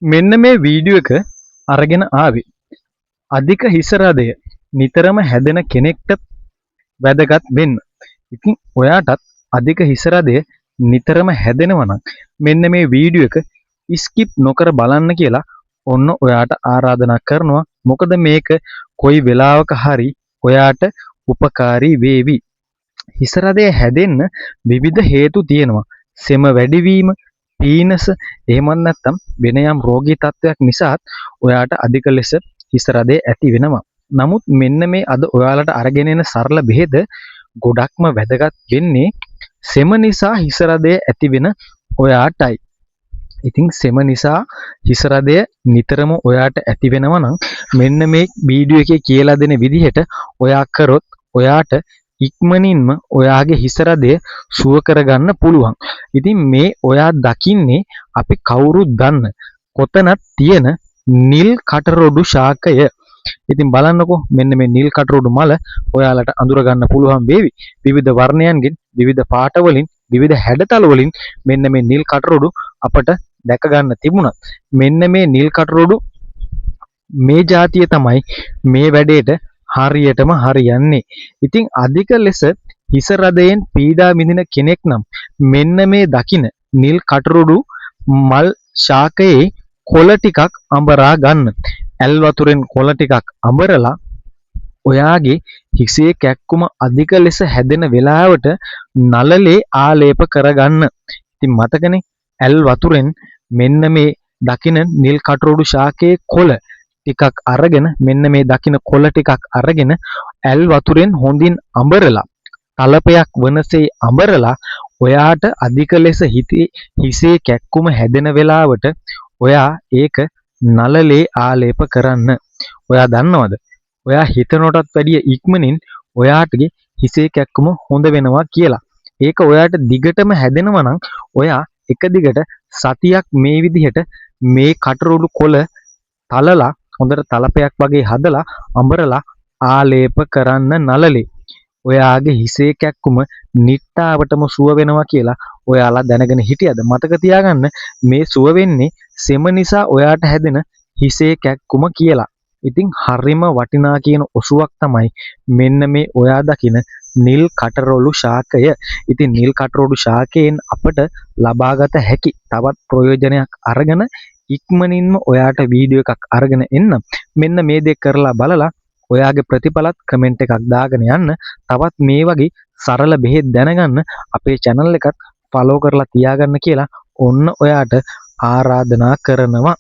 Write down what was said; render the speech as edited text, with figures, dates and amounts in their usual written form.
මෙන්න මේ වීඩියෝ එක අරගෙන ආවේ අධික හිස රදය නිතරම හැදෙන කෙනෙක්ට වැදගත් වෙන්න. ඉතින් ඔයාටත් අධික හිස රදය නිතරම හැදෙනවා නම් මෙන්න මේ වීඩියෝ එක ස්කිප් නොකර බලන්න කියලා ඔන්න ඔයාට ආරාධනා කරනවා. මොකද මේක කොයි වෙලාවක හරි ඔයාට උපකාරී වේවි. හිස රදය හැදෙන්න විවිධ හේතු තියෙනවා. සෙම වැඩිවීම, පීනස, එහෙමත් නැත්නම් වෙන යම් රෝගී තත්ත්වයක් නිසාත් ඔයාට අධික ලෙස හිස රදය ඇති වෙනවා. නමුත් මෙන්න මේ අද ඔයාලට අරගෙන එන සරල බෙහෙත ගොඩක්ම වැදගත් වෙන්නේ සෙම නිසා හිස රදය ඇති වෙන ඔයාටයි. ඉතින් සෙම නිසා හිස රදය නිතරම ඔයාට ඇති වෙනවා නම් මෙන්න මේ වීඩියෝ එකේ කියලා දෙන විදිහට ඔයා කරොත් ඔයාට ඉක්මනින්ම ඔයාගේ හිස රදය සුව කරගන්න පුළුවන්. ඉතින් මේ ඔයා දකින්නේ අපි කවුරුත් දන්න කොතනක් තියෙන නිල් කටරොඩු ශාකය. ඉතින් බලන්නකෝ මෙන්න මේ නිල් කටරොඩු මල ඔයාලට අඳුර ගන්න පුළුවන් වේවි. විවිධ වර්ණයන්ගෙන්, විවිධ පාට වලින්, විවිධ හැඩතල වලින් මෙන්න මේ නිල් කටරොඩු අපට දැක ගන්න තිබුණා. මෙන්න මේ නිල් කටරොඩු මේ જાතිය තමයි මේ වැඩේට හරියටම හරියන්නේ. ඉතින් අධික ලෙස හිස රදයෙන් පීඩා විඳින කෙනෙක් නම් මෙන්න මේ දකින නිල් කටරොඩු මල් ශාකයේ කොළ ටිකක් අඹරා ගන්න. ඇල් වතුරෙන් කොළ ටිකක් අඹරලා ඔයාගේ හිසේ කැක්කුම අධික ලෙස හැදෙන වෙලාවට නළලේ ආලේප කරගන්න. ඉතින් මතකනේ ඇල් වතුරෙන් මෙන්න මේ දකින නිල් කටරොඩු ශාකයේ කොළ ටිකක් අරගෙන මෙන්න මේ දකින කොළ ටිකක් අරගෙන ඇල් වතුරෙන් හොඳින් අඹරලා තලපයක් වනසේ අඹරලා ඔයාට අධික ලෙස හිසේ කැක්කුම හැදෙන වෙලාවට ඔයා ඒක නළලේ ආලේප කරන්න. ඔයා දන්නවද? ඔයා හිතනටත් වැඩිය ඉක්මනින් ඔයාටගේ හිසේ කැක්කුම හොඳ වෙනවා කියලා. ඒක ඔයාට දිගටම හැදෙනවා නම් ඔයා එක දිගට සතියක් මේ විදිහට මේ කටරොඩු කොළ තලලා හොඳට තලපයක් වගේ හදලා අඹරලා ආලේප කරන්න නළලේ. ඔයාගේ හිසේ කැක්කුම නිට්ටාවටම සුව වෙනවා කියලා ඔයාලා දැනගෙන හිටියද? මතක තියාගන්න මේ සුව වෙන්නේ සෙම නිසා ඔයාට හැදෙන හිසේ කැක්කුම කියලා. ඉතින් හරිම වටිනා කියන ඔසුවක් තමයි මෙන්න මේ ඔයා දකින නිල් කටරොළු ශාකය. ඉතින් නිල් කටරොළු ශාකයෙන් අපට ලබාගත හැකි තවත් ප්‍රයෝජනයක් අරගෙන ඉක්මනින්ම ඔයාට වීඩියෝ එකක් අරගෙන එන්න. මෙන්න මේ දෙක කරලා බලලා ඔයාගේ ප්‍රතිඵලත් කමෙන්ට් එකක් දාගෙන යන්න. තවත් මේ වගේ සරල බෙහෙත් දැනගන්න අපේ channel එකත් follow කරලා තියාගන්න කියලා ඔන්න ඔයාට ආරාධනා කරනවා.